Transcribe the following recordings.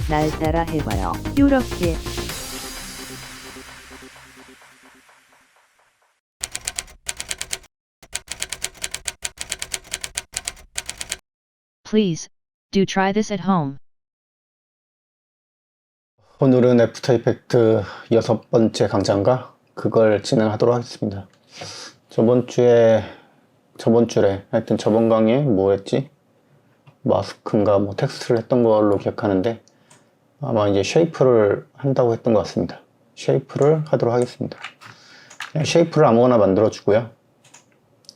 날 따라 해봐요. 요렇게. Please, do try this at home. 오늘은 애프터 이펙트 6번째 강좌인가? 그걸 진행하도록 하겠습니다. 저번 주에 하여튼 저번 강의에 뭐 했지? 마스크인가 뭐 텍스트를 했던 걸로 기억하는데 아마 이제 쉐이프를 한다고 했던 것 같습니다. 쉐이프를 하도록 하겠습니다. 그냥 쉐이프를 아무거나 만들어 주고요.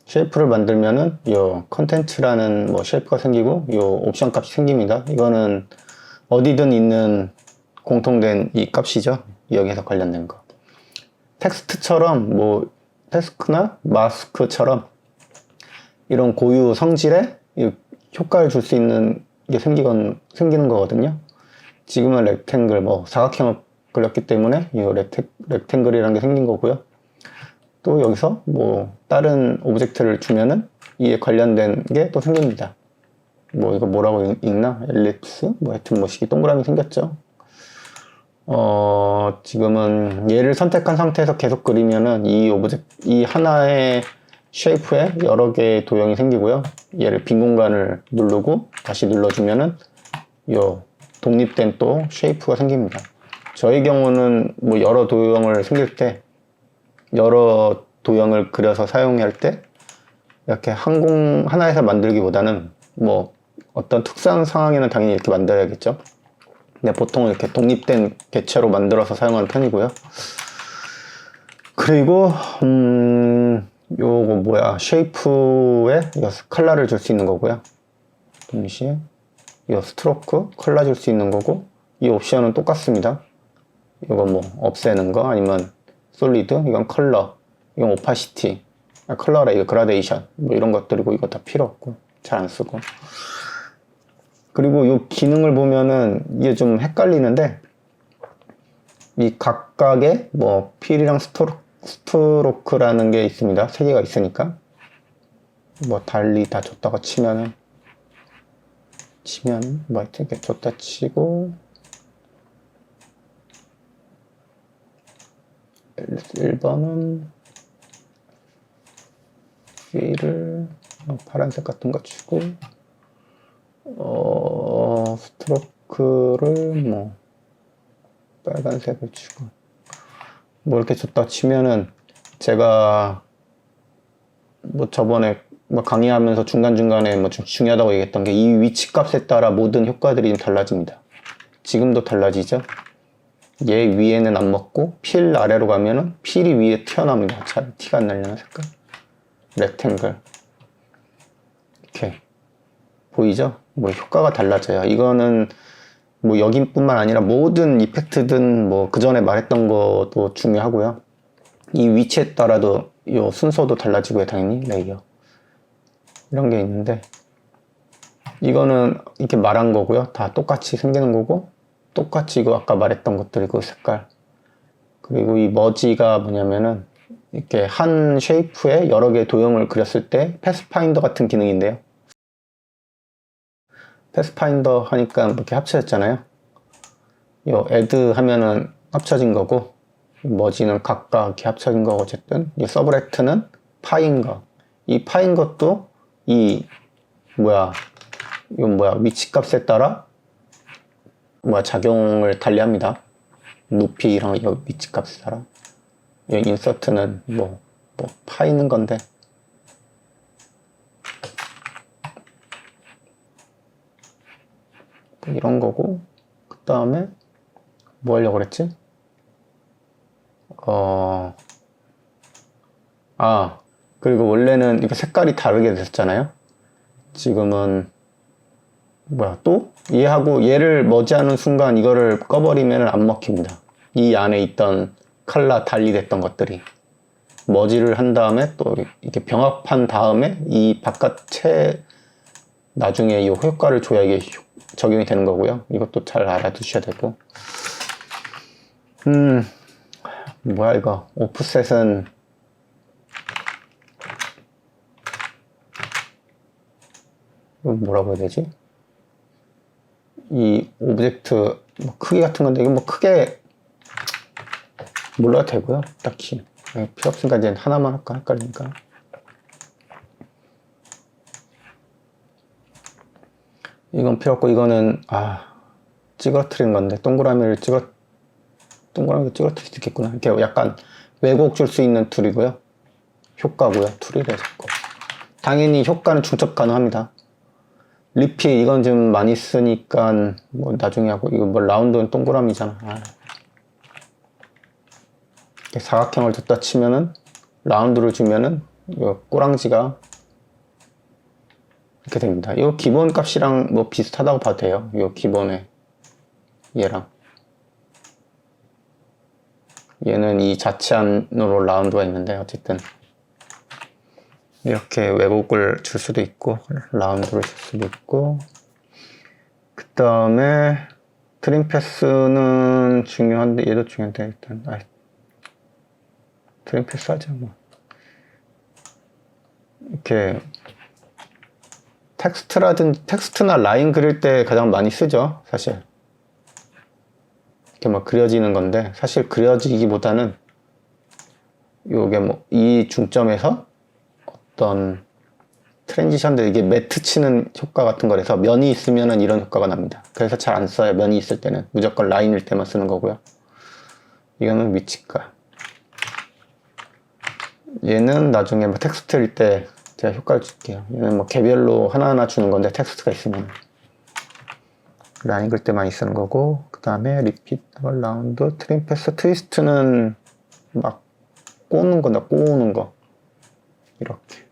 쉐이프를 만들면은 요 컨텐츠라는 뭐 쉐이프가 생기고 요 옵션 값이 생깁니다. 이거는 어디든 있는 공통된 이 값이죠. 여기에서 관련된 거. 텍스트처럼 뭐 테스크나 마스크처럼 이런 고유 성질의 효과를 줄 수 있는 게 생기는 거거든요. 지금은 렉탱글 뭐 사각형을 그렸기 때문에 이 렉탱글이라는 게 생긴 거고요. 또 여기서 뭐 다른 오브젝트를 주면은 이에 관련된 게 또 생깁니다. 뭐 이거 뭐라고 읽나? 엘립스? 뭐 하여튼 뭐 식이 동그라미 생겼죠. 지금은 얘를 선택한 상태에서 계속 그리면은 이 하나의 쉐이프에 여러 개의 도형이 생기고요. 얘를 빈 공간을 누르고 다시 눌러주면은 요 독립된 또 쉐이프가 생깁니다. 저의 경우는 뭐 여러 도형을 생길 때 여러 도형을 그려서 사용할 때 이렇게 하나에서 만들기보다는 뭐 어떤 특수한 상황에는 당연히 이렇게 만들어야겠죠. 근데 보통 이렇게 독립된 객체로 만들어서 사용하는 편이고요. 그리고 요거 뭐야 쉐이프에 컬러를 줄 수 있는 거고요. 동시에 이 스트로크 컬러 줄 수 있는 거고 이 옵션은 똑같습니다. 이거 뭐 없애는 거 아니면 솔리드 이건 컬러 이건 오파시티 컬러라 이거 그라데이션 뭐 이런 것들이고 이거 다 필요 없고 잘 안 쓰고. 그리고 이 기능을 보면은 이게 좀 헷갈리는데 이 각각의 뭐 필이랑 스트로크라는 게 있습니다. 세 개가 있으니까 뭐 달리 다 줬다가 치면 뭐 하여튼 이렇게 줬다 치고 1번은 필을 파란색 같은 거 주고 스트로크를 뭐 빨간색을 주고 뭐 이렇게 줬다 치면은 제가 뭐 저번에 뭐 강의하면서 중간중간에 뭐 좀 중요하다고 얘기했던 게 이 위치 값에 따라 모든 효과들이 좀 달라집니다. 지금도 달라지죠. 얘 위에는 안 먹고 필 아래로 가면은 필이 위에 튀어나옵니다. 잘 티가 안 나려나 색깔. 렉탱글 이렇게 보이죠? 뭐 효과가 달라져요. 이거는 뭐 여기뿐만 아니라 모든 이펙트든 뭐 그 전에 말했던 것도 중요하고요. 이 위치에 따라도 이 순서도 달라지고요. 당연히 레이어 이런 게 있는데 이거는 이렇게 말한 거고요. 다 똑같이 생기는 거고 똑같이 이거 아까 말했던 것들이고 색깔 그리고 이 머지가 뭐냐면은 이렇게 한 쉐이프에 여러 개의 도형을 그렸을 때 패스파인더 같은 기능인데요. 패스파인더 하니까 이렇게 합쳐졌잖아요. 요 애드 하면은 합쳐진 거고 머지는 각각 이렇게 합쳐진 거고 어쨌든 이 서브렉트는 파인 거. 이 파인 것도 이 위치 값에 따라 작용을 달리합니다. 높이랑 위치 값에 따라. 이 인서트는 파이는 건데 이런 거고 그 다음에 뭐 하려고 그랬지? 그리고 원래는 이렇게 색깔이 다르게 됐잖아요. 지금은 또 얘하고 얘를 머지하는 순간 이거를 꺼버리면 안 먹힙니다. 이 안에 있던 컬러 달리 됐던 것들이 머지를 한 다음에 또 이렇게 병합한 다음에 이 바깥에 나중에 이 효과를 줘야 이게 적용이 되는 거고요. 이것도 잘 알아두셔야 되고 이거 오프셋은 이거 뭐라고 해야 되지? 이 오브젝트 뭐 크기 같은 건데, 이거 뭐 크게 몰라도 되고요. 딱히 필요 없으니까 이제 하나만 할까 헷갈리니까. 이건 필요 없고, 이거는 찌그러뜨리는 건데, 동그라미를 찌그러뜨릴 수 있겠구나. 이렇게 약간 왜곡 줄 수 있는 툴이고요. 효과고요. 툴이래 자꾸. 당연히 효과는 중첩 가능합니다. 리필 이건 좀 많이 쓰니까 뭐 나중에 하고, 이거 뭐 라운드는 동그라미잖아. 이렇게 사각형을 줬다 치면은 라운드를 주면은 이거 꼬랑지가 이렇게 됩니다. 이 기본 값이랑 뭐 비슷하다고 봐도 돼요. 이 기본에 얘랑 얘는 이 자체 안으로 라운드가 있는데, 어쨌든 이렇게 왜곡을 줄 수도 있고 라운드를 줄 수도 있고, 그 다음에 트림 패스는 중요한데, 얘도 중요한데 일단 트림 패스 하자. 뭐 이렇게 텍스트나 라인 그릴 때 가장 많이 쓰죠, 사실. 이렇게 막 그려지는 건데, 사실 그려지기보다는 요게 뭐 이 중점에서 어떤 트랜지션들, 이게 매트 치는 효과 같은 거라서 면이 있으면은 이런 효과가 납니다. 그래서 잘 안 써요. 면이 있을 때는 무조건 라인일 때만 쓰는 거고요. 이거는 위치가, 얘는 나중에 뭐 텍스트일 때 제가 효과를 줄게요. 얘는 뭐 개별로 하나하나 주는 건데, 텍스트가 있으면 라인 그릴 때 많이 쓰는 거고, 그 다음에 리핏, 라운드, 트림 패스, 트위스트는 막 꼬는 거다, 꼬우는 거. 이렇게.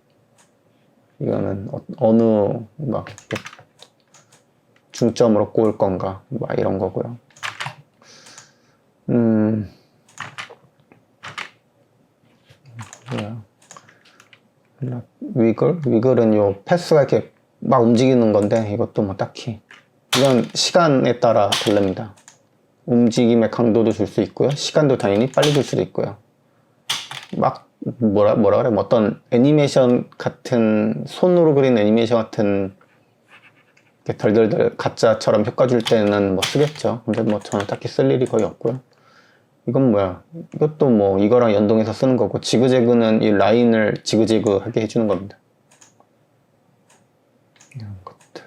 이거는 어느 막 중점으로 꼬을 건가, 막 이런 거고요. 뭐야. 위글은 요 패스가 이렇게 막 움직이는 건데, 이것도 뭐 딱히 이건 시간에 따라 다릅니다. 움직임의 강도도 줄 수 있고요. 시간도 당연히 빨리 줄 수도 있고요. 막 뭐라 그래, 뭐 어떤 애니메이션 같은, 손으로 그린 애니메이션 같은 이렇게 덜덜덜 가짜처럼 효과 줄 때는 뭐 쓰겠죠. 근데 뭐 저는 딱히 쓸 일이 거의 없고요. 이건 뭐야, 이것도 뭐 이거랑 연동해서 쓰는 거고, 지그재그는 이 라인을 지그재그하게 해주는 겁니다. 이런 것들.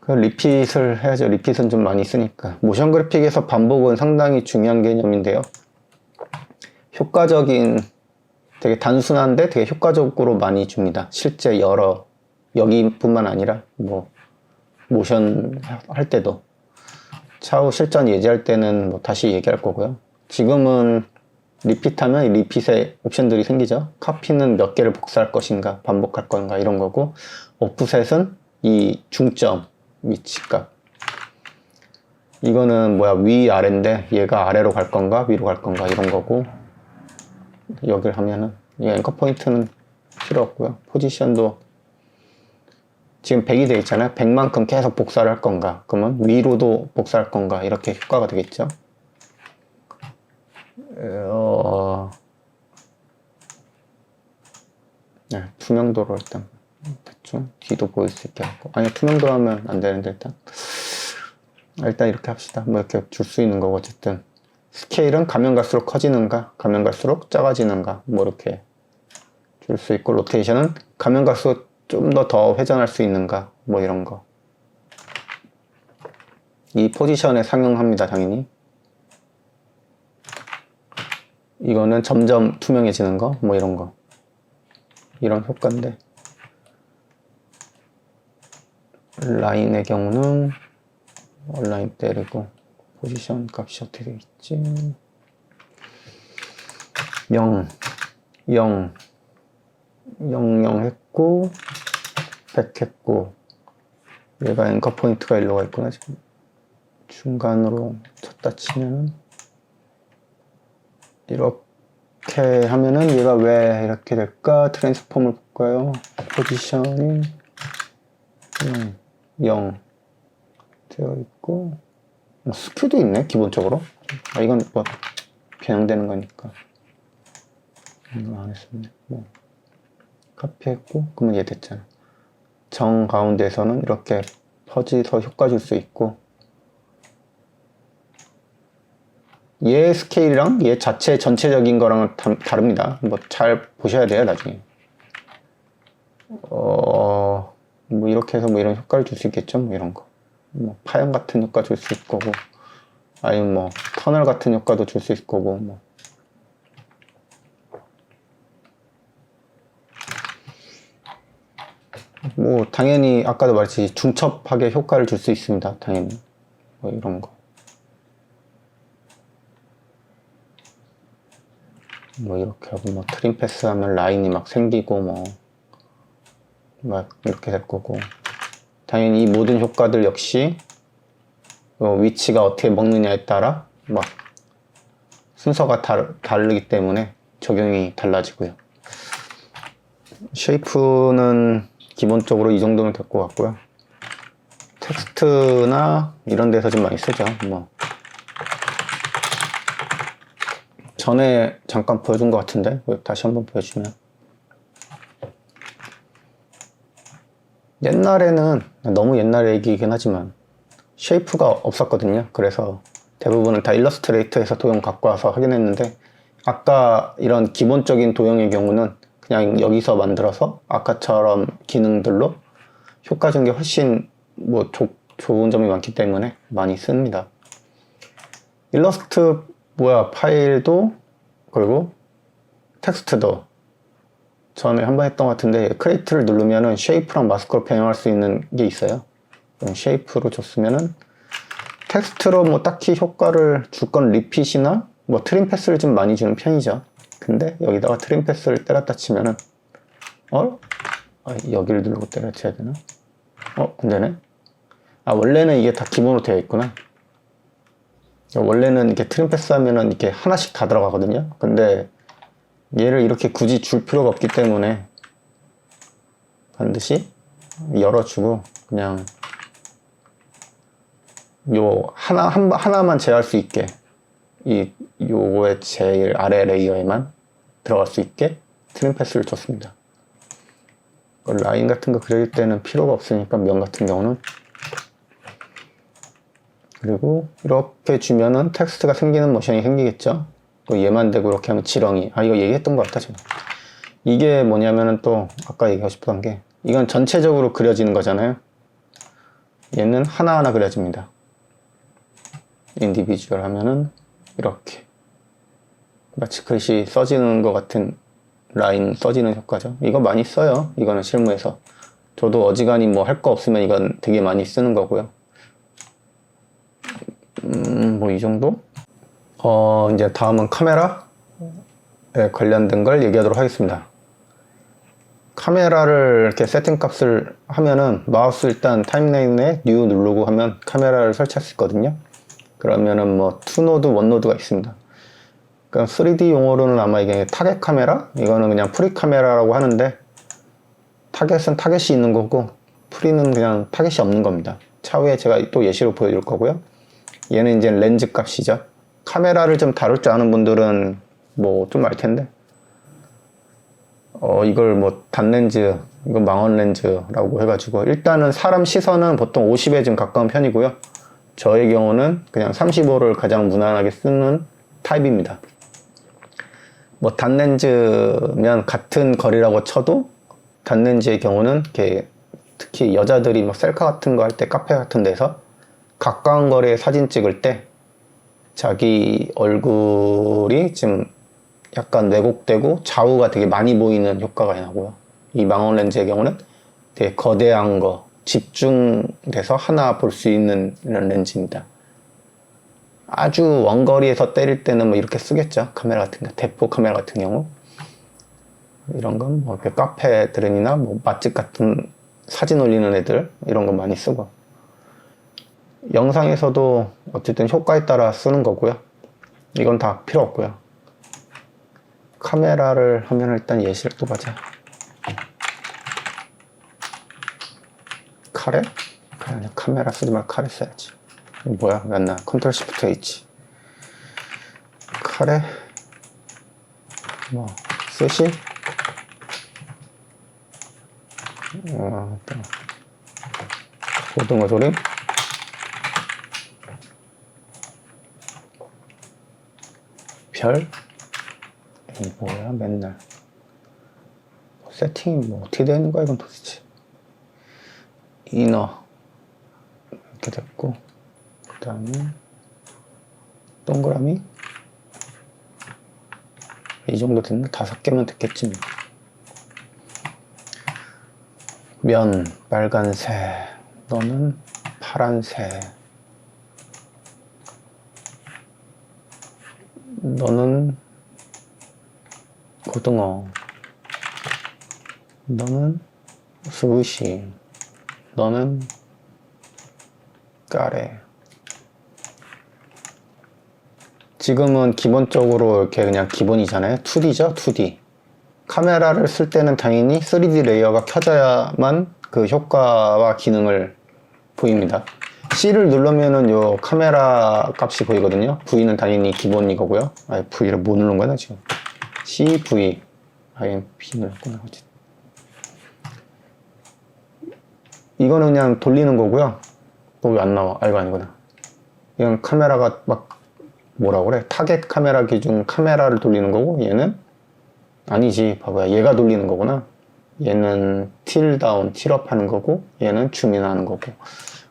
그 리핏을 해야죠. 리핏은 좀 많이 쓰니까. 모션 그래픽에서 반복은 상당히 중요한 개념인데요, 효과적인, 되게 단순한데 되게 효과적으로 많이 줍니다. 실제 여기뿐만 아니라 뭐 모션 할 때도, 차후 실전 예지할 때는 뭐 다시 얘기할 거고요. 지금은 리핏하면 리핏의 옵션들이 생기죠. 카피는 몇 개를 복사할 것인가, 반복할 건가, 이런 거고, 오프셋은 이 중점 위치값, 이거는 뭐야, 위아래인데 얘가 아래로 갈 건가 위로 갈 건가, 이런 거고, 여기를 하면은 이 앵커 포인트는 필요 없고요. 포지션도 지금 100이 되어 있잖아요. 100만큼 계속 복사를 할 건가, 그러면 위로도 복사할 건가, 이렇게 효과가 되겠죠. 네, 투명도로 일단 대충 뒤도 보일 수 있게 하고, 아니 투명도 하면 안 되는데, 일단 이렇게 합시다. 뭐 이렇게 줄 수 있는 거고, 어쨌든 스케일은 가면 갈수록 커지는가, 가면 갈수록 작아지는가, 뭐 이렇게 줄 수 있고, 로테이션은 가면 갈수록 좀 더 회전할 수 있는가, 뭐 이런 거. 이 포지션에 상용합니다, 당연히. 이거는 점점 투명해지는 거, 뭐 이런 거. 이런 효과인데, 라인의 경우는 온라인 때리고, 포지션 값이 어떻게 되겠지? 0, 0, 0, 0 했고, 100 했고, 얘가 앵커 포인트가 일로가 있구나. 지금 중간으로 쳤다 치면은, 이렇게 하면은 얘가 왜 이렇게 될까? 트랜스폼을 볼까요? 포지션이 0 되어 있고, 스큐도 있네, 기본적으로. 이건 뭐 변형되는 거니까 이거 안 했었네. 뭐 카피했고, 그러면 얘 됐잖아. 정 가운데에서는 이렇게 서지서 효과 줄 수 있고, 얘 스케일이랑 얘 자체 전체적인 거랑은 다릅니다. 뭐 잘 보셔야 돼요, 나중에. 뭐 이렇게 해서 뭐 이런 효과를 줄 수 있겠죠, 뭐 이런 거. 뭐 파형 같은 효과 줄 수 있을 거고, 아니면 뭐 터널 같은 효과도 줄 수 있을 거고, 뭐 당연히 아까도 말했듯이 중첩하게 효과를 줄 수 있습니다. 당연히 뭐 이런 거, 뭐 이렇게 하고 뭐 트림 패스 하면 라인이 막 생기고 뭐 막 이렇게 될 거고, 당연히 이 모든 효과들 역시 위치가 어떻게 먹느냐에 따라 막 순서가 다르기 때문에 적용이 달라지고요. 쉐이프는 기본적으로 이 정도면 될 것 같고요. 텍스트나 이런 데서 좀 많이 쓰죠. 뭐 전에 잠깐 보여준 것 같은데 다시 한번 보여주면, 옛날에는, 너무 옛날 얘기이긴 하지만 쉐이프가 없었거든요. 그래서 대부분은 다 일러스트레이터에서 도형 갖고 와서 하긴 했는데, 아까 이런 기본적인 도형의 경우는 그냥 여기서 만들어서 아까처럼 기능들로 효과 준 게 훨씬 뭐 좋은 점이 많기 때문에 많이 씁니다. 일러스트 파일도, 그리고 텍스트도 전에 한번 했던 것 같은데, 크리에이트를 누르면은 쉐이프랑 마스크로 변형할 수 있는 게 있어요. 그럼 쉐이프로 줬으면은 텍스트로 뭐 딱히 효과를 줄 건 리핏이나 뭐 트림 패스를 좀 많이 주는 편이죠. 근데 여기다가 트림 패스를 때렸다 치면은 여기를 누르고 때려쳐야 되나? 안 되네? 원래는 이게 다 기본으로 되어 있구나. 원래는 이렇게 트림 패스 하면은 이렇게 하나씩 다 들어가거든요. 근데 얘를 이렇게 굳이 줄 필요가 없기 때문에 반드시 열어주고, 그냥 요 하나만 제어할 수 있게, 요거의 제일 아래 레이어에만 들어갈 수 있게 트림 패스를 줬습니다. 라인 같은 거 그릴 때는 필요가 없으니까, 면 같은 경우는. 그리고 이렇게 주면은 텍스트가 생기는 모션이 생기겠죠. 얘만 대고 이렇게 하면 지렁이. 이거 얘기했던 것 같다 지금. 이게 뭐냐면은, 또 아까 얘기하고 싶었던 게, 이건 전체적으로 그려지는 거잖아요. 얘는 하나하나 그려집니다. 인디비주얼 하면은 이렇게 마치 글씨 써지는 것 같은, 라인 써지는 효과죠. 이거 많이 써요. 이거는 실무에서. 저도 어지간히 뭐 할 거 없으면 이건 되게 많이 쓰는 거고요. 뭐 이 정도? 이제 다음은 카메라에 관련된 걸 얘기하도록 하겠습니다. 카메라를 이렇게 세팅 값을 하면은, 마우스 일단 타임라인에 뉴 누르고 하면 카메라를 설치할 수 있거든요. 그러면은 뭐 2노드, 1노드가 있습니다. 그럼 3D 용어로는 아마 이게 타겟 카메라? 이거는 그냥 프리 카메라라고 하는데, 타겟은 타겟이 있는 거고 프리는 그냥 타겟이 없는 겁니다. 차후에 제가 또 예시로 보여줄 거고요. 얘는 이제 렌즈 값이죠. 카메라를 좀 다룰 줄 아는 분들은 뭐 좀 알 텐데, 이걸 뭐 단렌즈, 이건 망원 렌즈라고 해가지고, 일단은 사람 시선은 보통 50에 좀 가까운 편이고요. 저의 경우는 그냥 35를 가장 무난하게 쓰는 타입입니다. 뭐 단렌즈면 같은 거리라고 쳐도, 단렌즈의 경우는 이렇게 특히 여자들이 막 셀카 같은 거 할 때 카페 같은 데서 가까운 거리에 사진 찍을 때 자기 얼굴이 좀 약간 왜곡되고 좌우가 되게 많이 보이는 효과가 나고요. 이 망원 렌즈의 경우는 되게 거대한 거, 집중돼서 하나 볼 수 있는 이런 렌즈입니다. 아주 원거리에서 때릴 때는 뭐 이렇게 쓰겠죠. 카메라 같은 거, 대포 카메라 같은 경우. 이런 건 뭐 카페들이나 뭐 맛집 같은 사진 올리는 애들, 이런 거 많이 쓰고. 영상에서도 어쨌든 효과에 따라 쓰는 거고요. 이건 다 필요 없고요. 카메라를 하면 일단 예시를 또 보자. 카레? 그냥 카메라 쓰지 말고 카레 써야지. 뭐야? 왜 안 나? 컨트롤 시프트 H. 카레? 뭐, 스시? 고등어 조림. 별. 이 뭐야 맨날. 세팅이 뭐 어떻게 되는 거야 이건 도대체. 이너. 이렇게 됐고. 그 다음에 동그라미. 이 정도 됐나? 5개면 됐겠지. 면 빨간색, 너는 파란색, 너는 고등어, 너는 스시, 너는 까레. 지금은 기본적으로 이렇게 그냥 기본이잖아요. 2D죠, 2D. 카메라를 쓸 때는 당연히 3D 레이어가 켜져야만 그 효과와 기능을 보입니다. C를 누르면은 요 카메라 값이 보이거든요. V는 당연히 기본이거고요. V를 못 누른 거야, 지금. C, V. IMP 눌렀구나. 이거는 그냥 돌리는 거고요. 또 왜 안 나와? 이거 아니구나. 이건 카메라가 막 뭐라고 그래? 타겟 카메라 기준 카메라를 돌리는 거고, 얘는 아니지, 바보야. 얘가 돌리는 거구나. 얘는 틸 다운, 틸업 하는 거고, 얘는 줌인 하는 거고.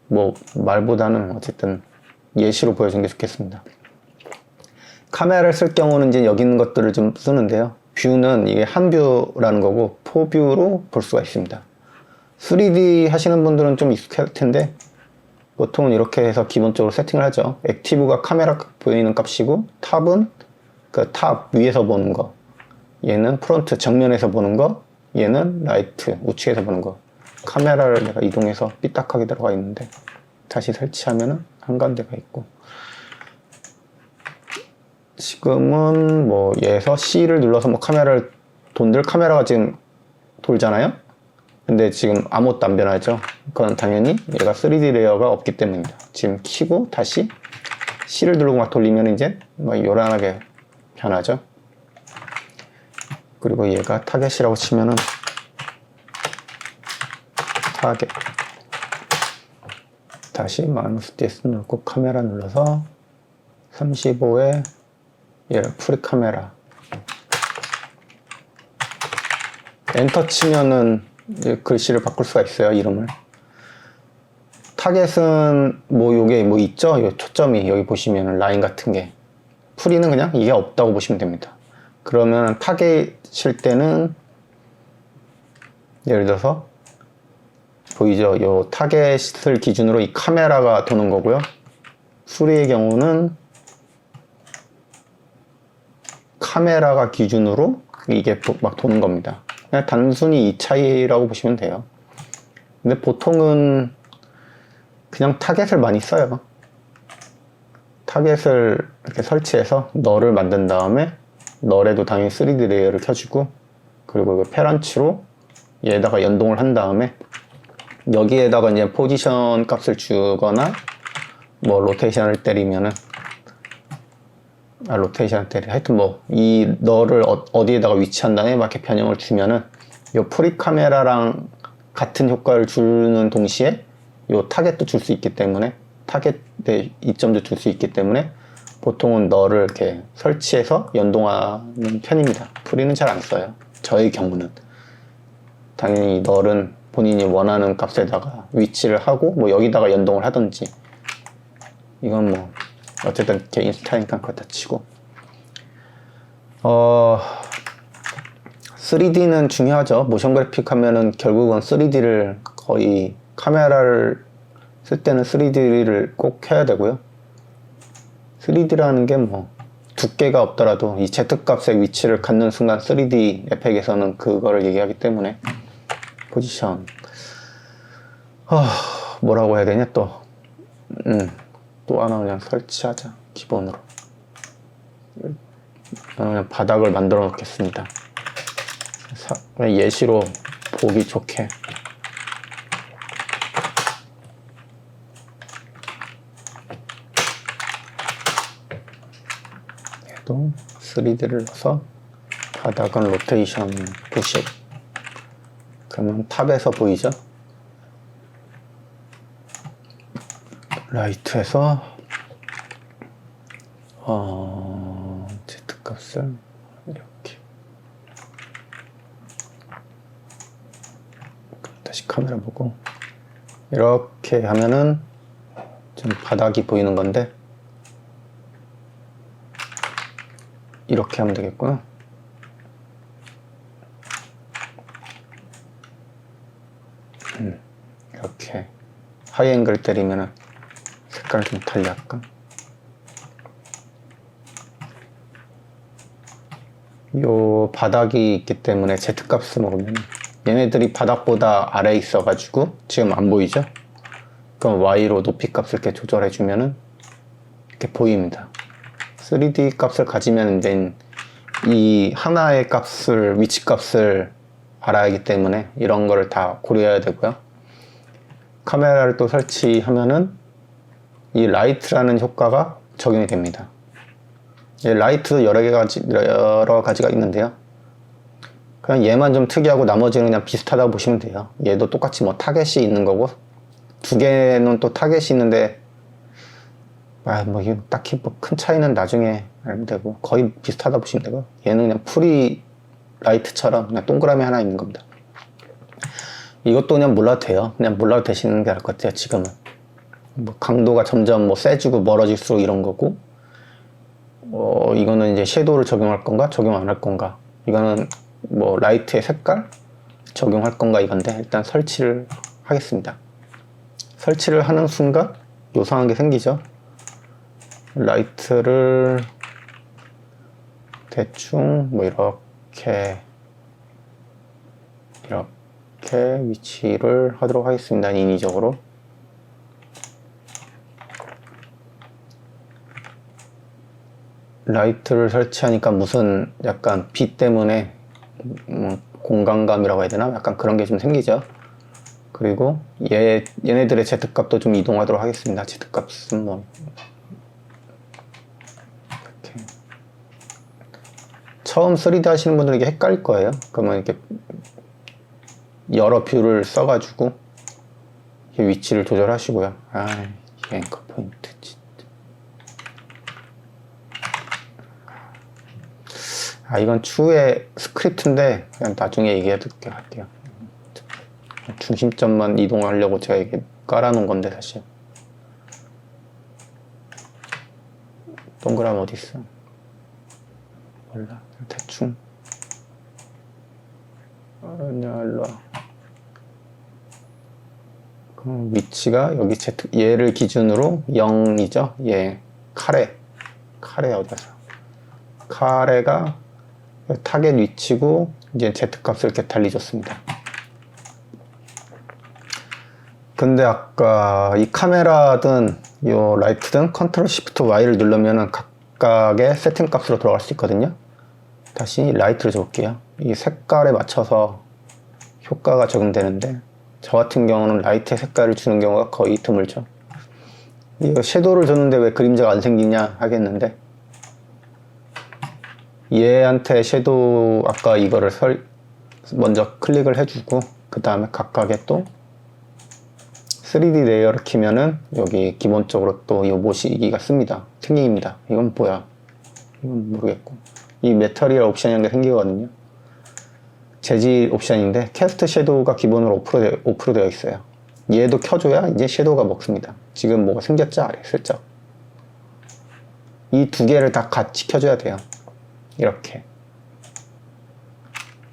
뭐, 말보다는 어쨌든 예시로 보여준 게 좋겠습니다. 카메라를 쓸 경우는 이제 여기 있는 것들을 좀 쓰는데요. 뷰는 이게 한 뷰라는 거고, 4뷰로 볼 수가 있습니다. 3D 하시는 분들은 좀 익숙할 텐데, 보통은 이렇게 해서 기본적으로 세팅을 하죠. 액티브가 카메라 보이는 값이고, 탑은 그 탑 위에서 보는 거. 얘는 프론트 정면에서 보는 거, 얘는 라이트 우측에서 보는 거. 카메라를 내가 이동해서 삐딱하게 들어가 있는데 다시 설치하면은 한가운데가 있고, 지금은 뭐 얘에서 C를 눌러서 뭐 카메라를 돈들 카메라가 지금 돌잖아요. 근데 지금 아무것도 안 변하죠. 그건 당연히 얘가 3D 레이어가 없기 때문입니다. 지금 키고 다시 C를 누르고 막 돌리면 이제 막 요란하게 변하죠. 그리고 얘가 타겟이라고 치면은 타겟. 다시 마우스 DS 누르고 카메라 눌러서 35에 얘를 프리 카메라. 엔터 치면은 글씨를 바꿀 수가 있어요, 이름을. 타겟은 뭐 요게 뭐 있죠? 요 초점이 여기 보시면 라인 같은 게. 프리는 그냥 이게 없다고 보시면 됩니다. 그러면 타겟일 때는 예를 들어서 보이죠? 요 타겟을 기준으로 이 카메라가 도는 거고요. 프리의 경우는 카메라가 기준으로 이게 막 도는 겁니다. 그냥 단순히 이 차이라고 보시면 돼요. 근데 보통은 그냥 타겟을 많이 써요. 타겟을 이렇게 설치해서 널을 만든 다음에 널에도 당연히 3D 레이어를 켜주고, 그리고 페런치로 얘에다가 연동을 한 다음에 여기에다가 이제 포지션 값을 주거나 뭐 로테이션을 때리면은 로테이션 때리 하여튼 뭐 이 널을 어디에다가 위치한 다음에 막 이렇게 변형을 주면은 요 프리 카메라랑 같은 효과를 주는 동시에 요 타겟도 줄 수 있기 때문에, 타겟의 이점도 줄 수 있기 때문에 보통은 널을 이렇게 설치해서 연동하는 편입니다. 프리는 잘 안 써요. 저의 경우는. 당연히 널은 본인이 원하는 값에다가 위치를 하고 뭐 여기다가 연동을 하든지, 이건 뭐 어쨌든 개인 스타일이니까 그렇다 치고, 3D는 중요하죠. 모션 그래픽 하면은 결국은 3D를 거의 카메라를 쓸 때는 3D를 꼭 켜야 되고요. 3D라는 게 뭐 두께가 없더라도 이 Z값의 위치를 갖는 순간 3D 에펙에서는 그거를 얘기하기 때문에. 포지션 뭐라고 해야 되냐 또 하나 그냥 설치하자. 기본으로 그냥 바닥을 만들어 놓겠습니다. 예시로 보기 좋게. 얘도 3D를 넣어서 바닥은 로테이션 90. 그러면 탑에서 보이죠? 라이트에서 Z 값을 이렇게 다시 카메라 보고 이렇게 하면은 좀 바닥이 보이는 건데 이렇게 하면 되겠구나. 이렇게 하이 앵글 때리면은 색깔 좀 달리할까? 요 바닥이 있기 때문에 Z값을 먹으면 얘네들이 바닥보다 아래에 있어 가지고 지금 안 보이죠? 그럼 Y로 높이 값을 이렇게 조절해 주면은 이렇게 보입니다. 3D 값을 가지면 이제 이 하나의 값을 위치 값을 알아야 하기 때문에 이런 거를 다 고려해야 되고요. 카메라를 또 설치하면은 이 라이트라는 효과가 적용이 됩니다. 이 라이트도 여러 가지가 있는데요. 그냥 얘만 좀 특이하고 나머지는 그냥 비슷하다고 보시면 돼요. 얘도 똑같이 뭐 타겟이 있는 거고 두 개는 또 타겟이 있는데 뭐 딱히 뭐 큰 차이는 나중에 알면 되고 거의 비슷하다 보시면 되고 얘는 그냥 프리 라이트처럼 그냥 동그라미 하나 있는 겁니다. 이것도 그냥 몰라도 돼요. 그냥 몰라도 되시는 게 나을 것 같아요. 지금은 뭐 강도가 점점 뭐 세지고 멀어질수록 이런 거고 이거는 이제 섀도우를 적용할 건가 적용 안 할 건가 이거는 뭐 라이트의 색깔 적용할 건가 이건데 일단 설치를 하겠습니다. 설치를 하는 순간 요상한 게 생기죠. 라이트를 대충 뭐 이렇게 위치를 하도록 하겠습니다. 인위적으로. 라이트를 설치하니까 무슨 약간 빛 때문에 공간감이라고 해야 되나? 약간 그런 게 좀 생기죠. 그리고 얘네들의 Z값도 좀 이동하도록 하겠습니다. Z값은 뭐 이렇게. 처음 3D 하시는 분들은 이게 헷갈릴 거예요. 그러면 이렇게 여러 뷰를 써가지고 위치를 조절하시고요. 이게 앵커 포인트 진짜. 이건 추후에 스크립트인데 그냥 나중에 얘기해 할게요. 중심점만 이동하려고 제가 이게 깔아놓은 건데 사실. 동그라미 어디 있어? 몰라. 대충. 일로 와. 그럼 위치가 여기 얘를 기준으로 0이죠? 얘 카레 어디서? 카레가 타겟 위치고 이제 Z값을 이렇게 달리줬습니다. 근데 아까 이 카메라든 요 라이트든 컨트롤 시프트 Y를 누르면은 각각의 세팅 값으로 들어갈 수 있거든요. 다시 라이트를 줘볼게요. 이 색깔에 맞춰서 효과가 적용되는데 저 같은 경우는 라이트의 색깔을 주는 경우가 거의 드물죠. 이거 섀도우를 줬는데 왜 그림자가 안 생기냐 하겠는데 얘한테 섀도우 아까 이거를 먼저 클릭을 해주고 그 다음에 각각의 또 3D 레이어를 키면은 여기 기본적으로 또 이 모시기가 생깁니다. 이건 뭐야? 이건 모르겠고 이 메터리얼 옵션이라는 게 생기거든요. 재질 옵션인데 캐스트 섀도우가 기본으로 오프로 되어 있어요. 얘도 켜줘야 이제 섀도우가 먹습니다. 지금 뭐가 생겼죠? 아래 슬쩍 이 두 개를 다 같이 켜줘야 돼요. 이렇게.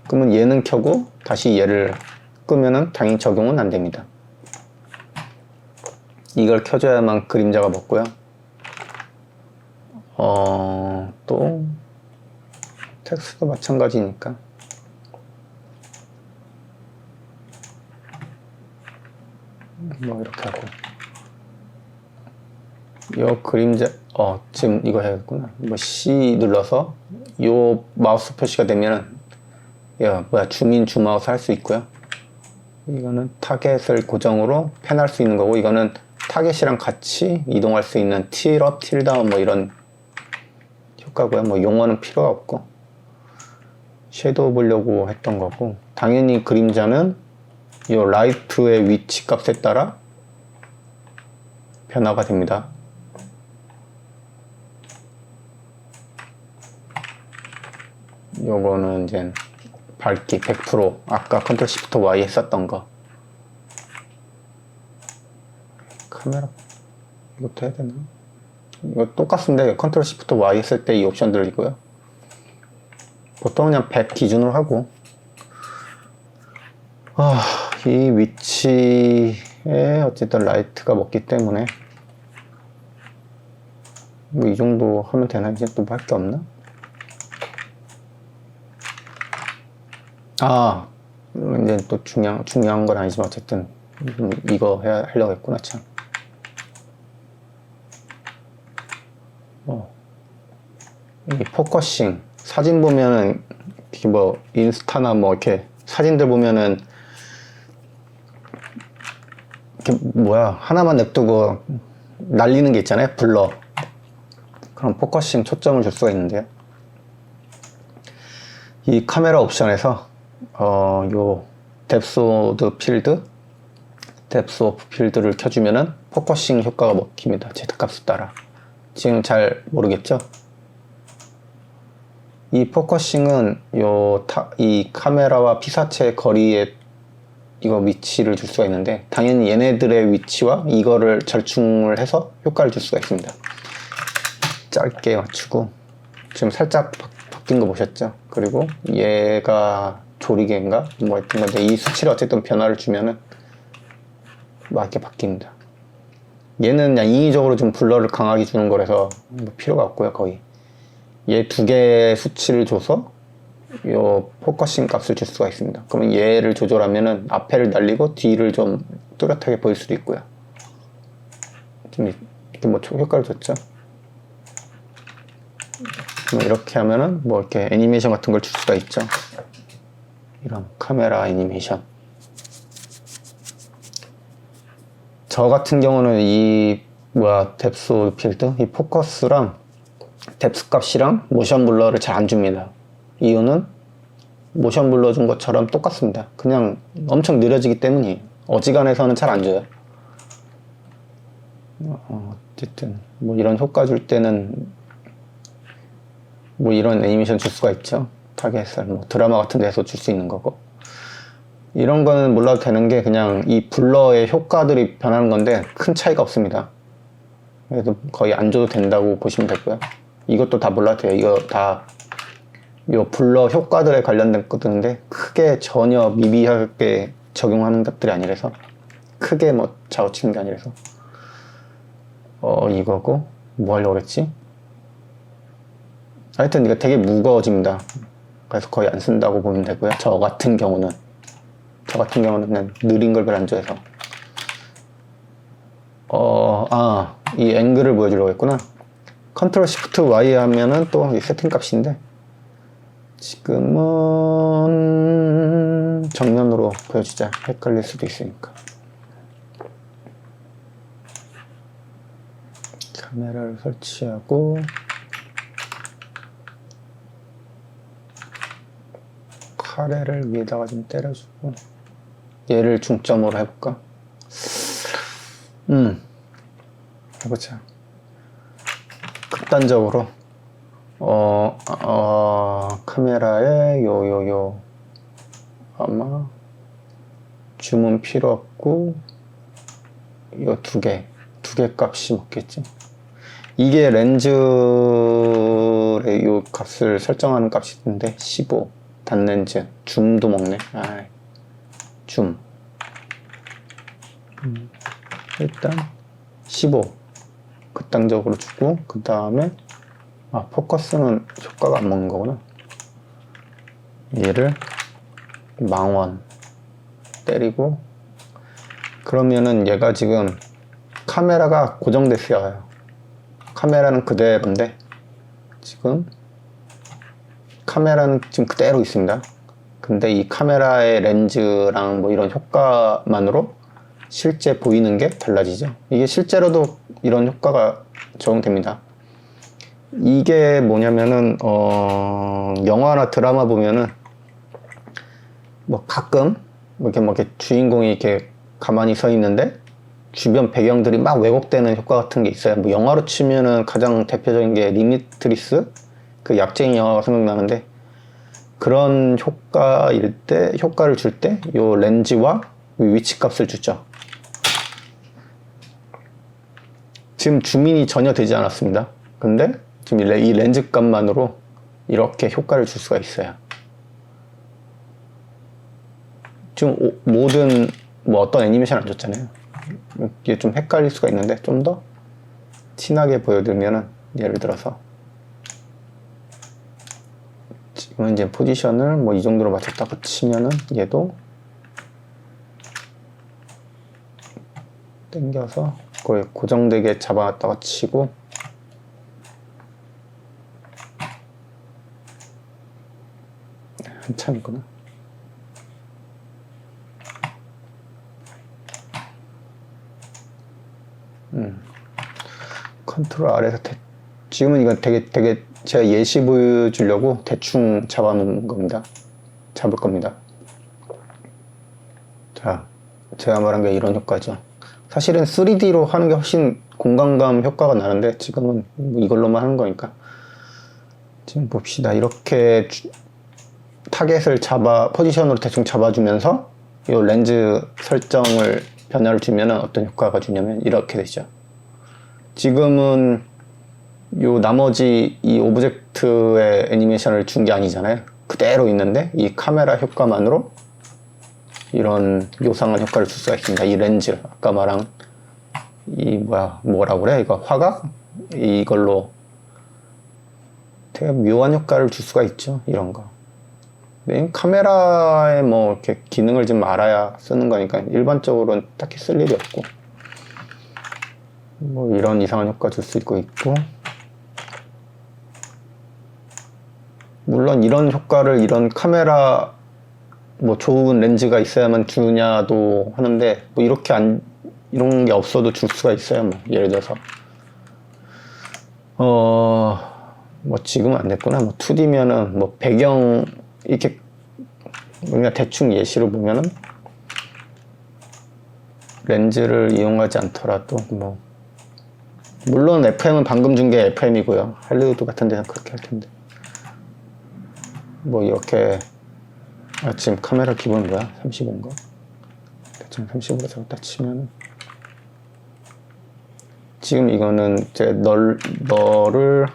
그러면 얘는 켜고 다시 얘를 끄면은 당연히 적용은 안 됩니다. 이걸 켜줘야만 그림자가 먹고요. 또 텍스트도 마찬가지니까 뭐 이렇게 하고 요 그림자 지금 이거 해야겠구나. 뭐 C 눌러서 요 마우스 표시가 되면은 줌인 줌아웃 할 수 있고요. 이거는 타겟을 고정으로 펜할 수 있는 거고 이거는 타겟이랑 같이 이동할 수 있는 틸업, 틸다운 뭐 이런 효과고요. 뭐 용어는 필요가 없고 섀도우 보려고 했던 거고 당연히 그림자는 이 라이트의 위치 값에 따라 변화가 됩니다. 요거는 이제 밝기 100%, 아까 컨트롤 시프트 Y 했었던 거. 카메라 이것도 해야 되나? 이거 똑같은데 컨트롤 시프트 Y 했을 때 이 옵션들이고요. 보통 그냥 100 기준으로 하고, 이 위치에 어쨌든 라이트가 먹기 때문에 뭐 이 정도 하면 되나? 이제 또 할 게 없나? 이제 또 중요한 건 아니지만 어쨌든 이거 하려고 했구나, 참. 이 포커싱 사진 보면은 뭐 인스타나 뭐 이렇게 사진들 보면은 이렇게 하나만 냅두고 날리는 게 있잖아요, 블러. 그럼 포커싱 초점을 줄 수가 있는데요. 이 카메라 옵션에서 요 뎁스 오브 필드를 켜주면은 포커싱 효과가 먹힙니다. Z 값에 따라. 지금 잘 모르겠죠? 이 포커싱은 이 카메라와 피사체 거리에 이거 위치를 줄 수가 있는데, 당연히 얘네들의 위치와 이거를 절충을 해서 효과를 줄 수가 있습니다. 짧게 맞추고, 지금 살짝 바뀐 거 보셨죠? 그리고 얘가 조리개인가? 뭐 했던 건데, 이 수치를 어쨌든 변화를 주면은 막 이렇게 바뀝니다. 얘는 그냥 인위적으로 좀 블러를 강하게 주는 거라서 뭐 필요가 없고요, 거의. 얘 두 개의 수치를 줘서 요 포커싱 값을 줄 수가 있습니다. 그러면 얘를 조절하면은 앞에를 날리고 뒤를 좀 뚜렷하게 보일 수도 있고요. 좀 이렇게 뭐 효과를 줬죠. 이렇게 하면은 뭐 이렇게 애니메이션 같은 걸 줄 수가 있죠. 이런 카메라 애니메이션. 저 같은 경우는 이 뎁스 오브 필드, 이 포커스랑 뎁스 값이랑 모션 블러를 잘 안 줍니다. 이유는 모션 블러 준 것처럼 똑같습니다. 그냥 엄청 느려지기 때문이에요. 어지간해서는 잘 안 줘요. 어쨌든 뭐 이런 효과 줄 때는 뭐 이런 애니메이션 줄 수가 있죠. 타겟을 뭐 드라마 같은 데서 줄 수 있는 거고. 이런 거는 몰라도 되는 게 그냥 이 블러의 효과들이 변하는 건데 큰 차이가 없습니다. 그래서 거의 안 줘도 된다고 보시면 되고요. 이것도 다 몰라도 돼요. 이거 다 요 블러 효과들에 관련된 것들인데 크게 전혀 미비하게 적용하는 것들이 아니라서, 크게 뭐 좌우치는 게 아니라서 이거고, 뭐 하려고 그랬지? 하여튼 이거 되게 무거워집니다. 그래서 거의 안 쓴다고 보면 되고요. 저 같은 경우는 그냥 느린 걸 별로 안 좋아해서. 이 앵글을 보여주려고 했구나. 컨트롤 시프트 Y 하면은 또 이 세팅 값인데, 지금은 정면으로 보여주자. 헷갈릴 수도 있으니까. 카메라를 설치하고, 카레를 위에다가 좀 때려주고, 얘를 중점으로 해볼까? 해보자. 극단적으로 카메라에 아마 줌은 필요 없고, 요 두 개 값이 먹겠지. 이게 렌즈의 요 값을 설정하는 값이 있는데 15 단렌즈, 줌도 먹네. 줌 일단 15 극단적으로 주고, 그 다음에 포커스는 효과가 안 먹는 거구나. 얘를 망원 때리고, 그러면은 얘가 지금 카메라가 고정됐어요. 카메라는 그대로인데 지금 카메라는 지금 그대로 있습니다. 근데 이 카메라의 렌즈랑 뭐 이런 효과만으로 실제 보이는 게 달라지죠. 이게 실제로도 이런 효과가 적용됩니다. 이게 뭐냐면은 영화나 드라마 보면은 뭐 가끔 뭐 이렇게 주인공이 이렇게 가만히 서 있는데 주변 배경들이 막 왜곡되는 효과 같은 게 있어요. 뭐 영화로 치면은 가장 대표적인 게 리미트리스, 그 약쟁이 영화가 생각나는데, 그런 효과일 때, 효과를 줄 때 요 렌즈와 위치 값을 주죠. 지금 줌인이 전혀 되지 않았습니다. 근데 지금 이 렌즈 값만으로 이렇게 효과를 줄 수가 있어요. 지금 모든 뭐 어떤 애니메이션 안 줬잖아요. 이게 좀 헷갈릴 수가 있는데 좀 더 진하게 보여드리면은, 예를 들어서 지금은 이제 포지션을 뭐 이 정도로 맞췄다고 치면은 얘도 당겨서 거의 고정되게 잡아놨다가 치고, 한참이구나. 컨트롤 R에서 지금은 이건 되게 제가 예시 보여주려고 대충 잡아놓은 겁니다. 잡을 겁니다. 자, 제가 말한 게 이런 효과죠. 사실은 3D로 하는 게 훨씬 공간감 효과가 나는데 지금은 뭐 이걸로만 하는 거니까. 지금 봅시다. 이렇게 타겟을 포지션으로 대충 잡아주면서 이 렌즈 설정을 변화를 주면 어떤 효과가 주냐면 이렇게 되죠. 지금은 요 나머지 이 오브젝트의 애니메이션을 준 게 아니잖아요. 그대로 있는데 이 카메라 효과만으로 이런 요상한 효과를 줄 수가 있습니다. 이 렌즈, 아까 말한 이 뭐라고 그래? 이거 화각? 이걸로 되게 묘한 효과를 줄 수가 있죠. 이런 거. 근데 카메라에 뭐 이렇게 기능을 좀 알아야 쓰는 거니까 일반적으로는 딱히 쓸 일이 없고, 뭐 이런 이상한 효과 줄 수 있고, 물론 이런 효과를 이런 카메라 뭐 좋은 렌즈가 있어야만 주냐도 하는데, 뭐 이런 게 없어도 줄 수가 있어요. 뭐 예를 들어서 뭐 지금은 안 됐구나. 뭐 2D면은 뭐 배경 이렇게 그냥 대충 예시로 보면은 렌즈를 이용하지 않더라도 뭐, 물론 FM은 방금 준 게 FM이고요. 할리우드 같은 데는 그렇게 할 텐데, 뭐 이렇게 지금 카메라 기본 뭐야? 35인가? 대충 35로 잡았다 치면, 지금 이거는 이제 너를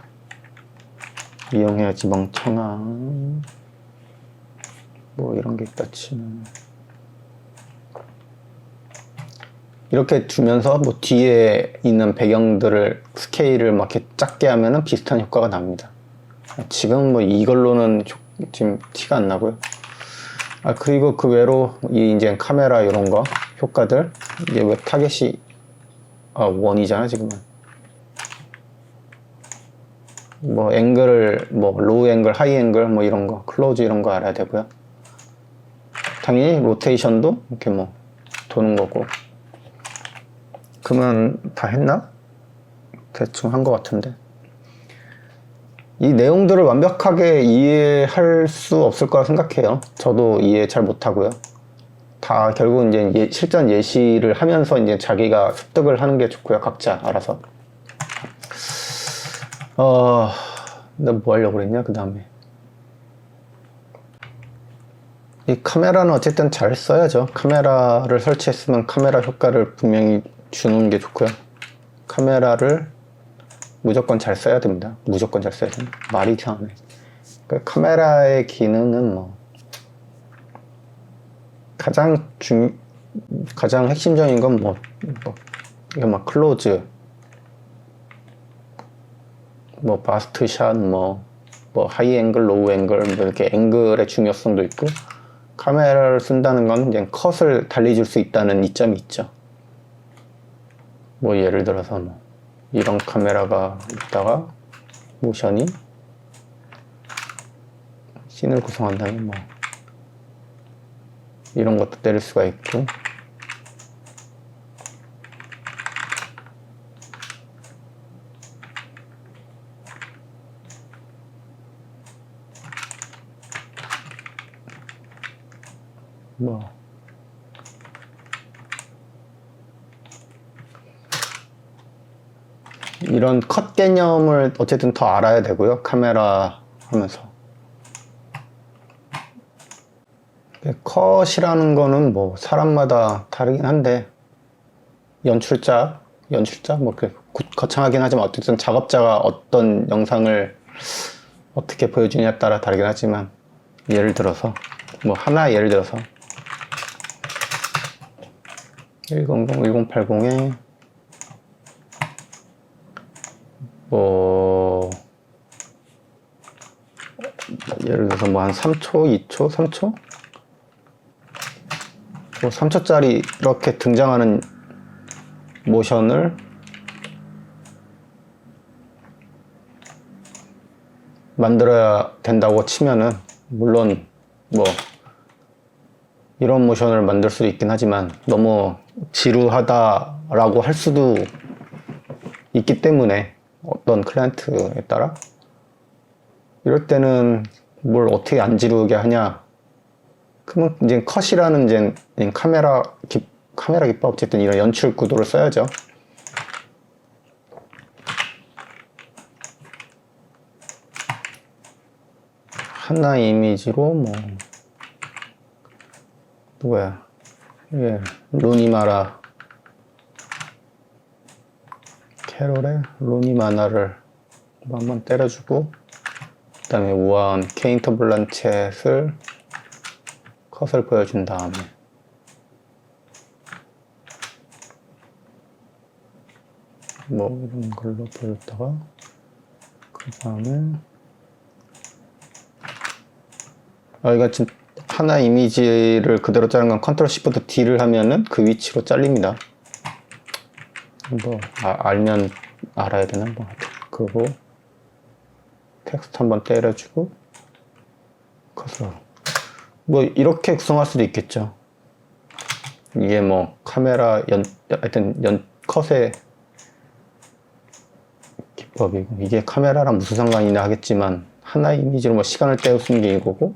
이용해야지 멍청아, 뭐 이런 게 있다 치면 이렇게 주면서 뭐 뒤에 있는 배경들을 스케일을 막 이렇게 작게 하면은 비슷한 효과가 납니다. 지금 뭐 이걸로는 지금 티가 안 나고요. 그리고 그 외로 이제 카메라 이런 거 효과들, 이게 왜 타겟이 원이잖아 지금은. 뭐 앵글을 뭐 로우 앵글, 하이 앵글 뭐 이런 거, 클로즈 이런 거 알아야 되고요. 당연히 로테이션도 이렇게 뭐 도는 거고. 그러면 다 했나? 대충 한 것 같은데. 이 내용들을 완벽하게 이해할 수 없을 거라 생각해요. 저도 이해 잘 못하고요. 다 결국은 이제 실전 예시를 하면서 이제 자기가 습득을 하는 게 좋고요. 각자 알아서. 나 뭐 하려고 그랬냐, 그 다음에. 이 카메라는 어쨌든 잘 써야죠. 카메라를 설치했으면 카메라 효과를 분명히 주는 게 좋고요. 카메라를 무조건 잘 써야 됩니다. 무조건 잘 써야 됩니다. 말이 이상하네. 그 카메라의 기능은 뭐 가장 핵심적인 건 이거 막 클로즈, 뭐 바스트 샷, 뭐 하이 앵글, 로우 앵글, 뭐 이렇게 앵글의 중요성도 있고, 카메라를 쓴다는 건 그냥 컷을 달리줄 수 있다는 이점이 있죠. 뭐 예를 들어서 뭐 이런 카메라가 있다가 모션이 씬을 구성한다면 뭐 이런 것도 때릴 수가 있고, 뭐 이런 컷 개념을 어쨌든 더 알아야 되고요. 카메라 하면서. 컷이라는 거는 뭐 사람마다 다르긴 한데 연출자 뭐 그렇게 거창하긴 하지만 어쨌든 작업자가 어떤 영상을 어떻게 보여주냐에 따라 다르긴 하지만 예를 들어서 뭐 하나 예를 들어서 100, 1080에 뭐 예를 들어서 뭐 한 3초, 2초, 3초? 뭐 3초짜리 이렇게 등장하는 모션을 만들어야 된다고 치면은 물론 뭐 이런 모션을 만들 수도 있긴 하지만 너무 지루하다라고 할 수도 있기 때문에 어떤 클라이언트에 따라 이럴 때는 뭘 어떻게 안 지루하게 하냐 그러면 이제 컷이라는 이제 카메라 기법 어쨌든 이런 연출 구도를 써야죠. 하나 이미지로 뭐 누구야? 예, 루니마라 캐롤의 루니마나를 한번 때려주고 그 다음에 우아한 케인트 블란쳇을 컷을 보여준 다음에 뭐 이런 걸로 보였다가 그 다음에 이거 지금 하나 이미지를 그대로 자른 건 컨트롤 시프트 D를 하면은 그 위치로 잘립니다. 뭐 알면 알아야 되나 뭐 그리고 텍스트 한번 때려주고 컷으로 뭐 이렇게 구성할 수도 있겠죠. 이게 뭐 카메라 하여튼 컷의 기법이고 이게 카메라랑 무슨 상관이냐 하겠지만 하나 이미지로 뭐 시간을 때우는 게 이거고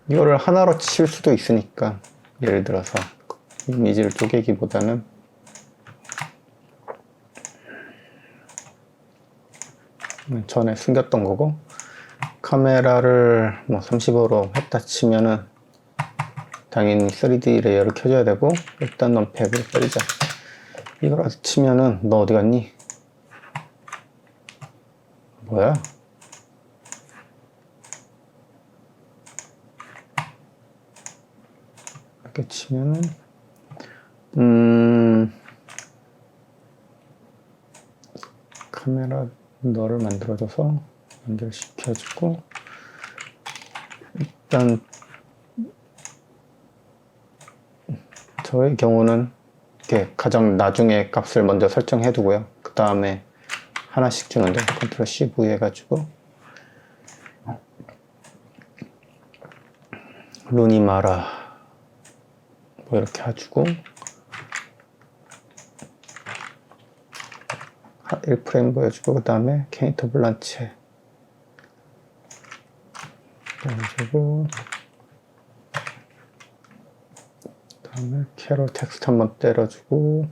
이거를 하나로 칠 수도 있으니까 예를 들어서 이미지를 쪼개기보다는 전에 숨겼던 거고 카메라를 뭐 35로 했다 치면은 당연히 3D 레이어를 켜줘야 되고 일단 넌 100으로 때리자. 이걸 치면은 너 어디 갔니? 뭐야? 이렇게 치면은 카메라 너를 만들어줘서 연결시켜주고 일단 저의 경우는 이렇게 가장 나중에 값을 먼저 설정해 두고요. 그 다음에 하나씩 주는데 컨트롤 C, V 해가지고 루니마라 뭐 이렇게 해주고 1프레임 보여주고 그 다음에 케인트 블란쳇 보여주고 그 다음에 캐롤 텍스트 한번 때려주고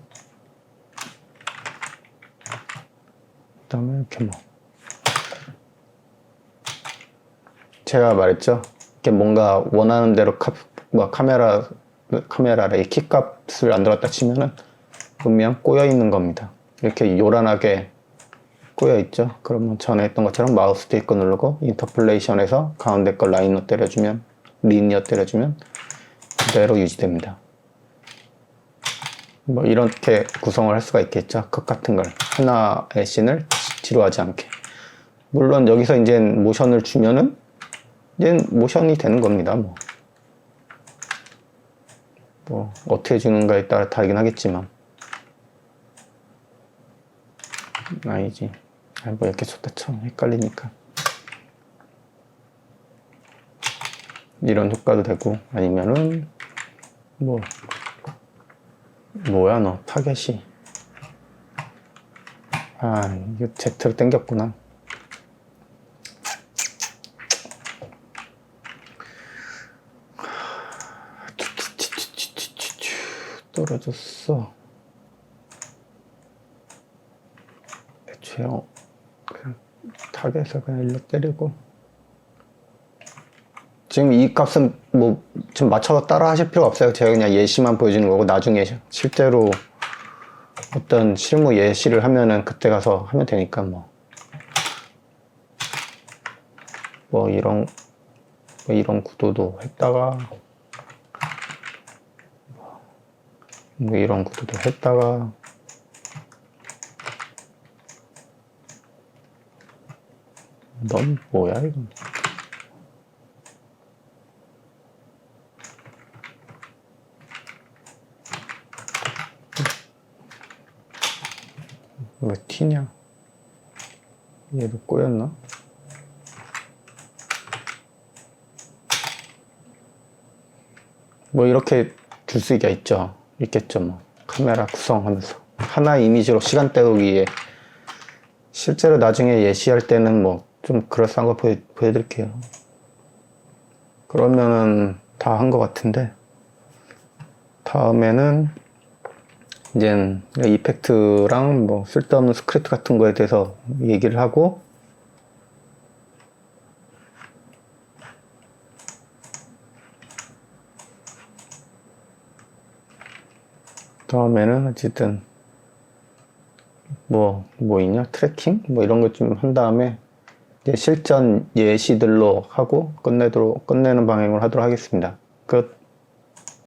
그 다음에 이렇게 뭐 제가 말했죠. 이렇게 뭔가 원하는 대로 카메라에 키값을 안 들었다 치면은 분명 꼬여 있는 겁니다. 이렇게 요란하게 꼬여 있죠. 그러면 전에 했던 것처럼 마우스 디크 누르고 인터폴레이션에서 가운데 걸 라이너 때려주면 리니어 때려주면 그대로 유지됩니다. 뭐 이렇게 구성을 할 수가 있겠죠. 컷 같은 걸 하나의 씬을 지루하지 않게. 물론 여기서 이제 모션을 주면은 이제 모션이 되는 겁니다. 뭐 어떻게 주는가에 따라 다르긴 하겠지만 아니지. 뭐 이렇게 쳤다 쳐 헷갈리니까 이런 효과도 되고 아니면은 뭐야 너 타겟이 이거 Z를 당겼구나. 떨어졌어. 제어 그냥 타겟에서 그냥 일로 때리고 지금 이 값은 뭐 좀 맞춰서 따라 하실 필요가 없어요. 제가 그냥 예시만 보여주는 거고 나중에 실제로 어떤 실무 예시를 하면은 그때 가서 하면 되니까 뭐 이런 구도도 했다가 뭐 이런 구도도 했다가 넌 뭐야 이건. 왜 튀냐? 얘도 꼬였나? 뭐 이렇게 줄 수가 있겠죠 뭐. 카메라 구성하면서 하나 이미지로 시간 때우기에 실제로 나중에 예시할 때는 뭐 좀 그럴싸한 거 보여드릴게요. 그러면은 다 한 것 같은데 다음에는 이제 이펙트랑 뭐 쓸데없는 스크립트 같은 거에 대해서 얘기를 하고 다음에는 어쨌든 뭐 있냐 트래킹 뭐 이런 것 좀 한 다음에 이제 실전 예시들로 하고 끝내는 방향으로 하도록 하겠습니다. 끝.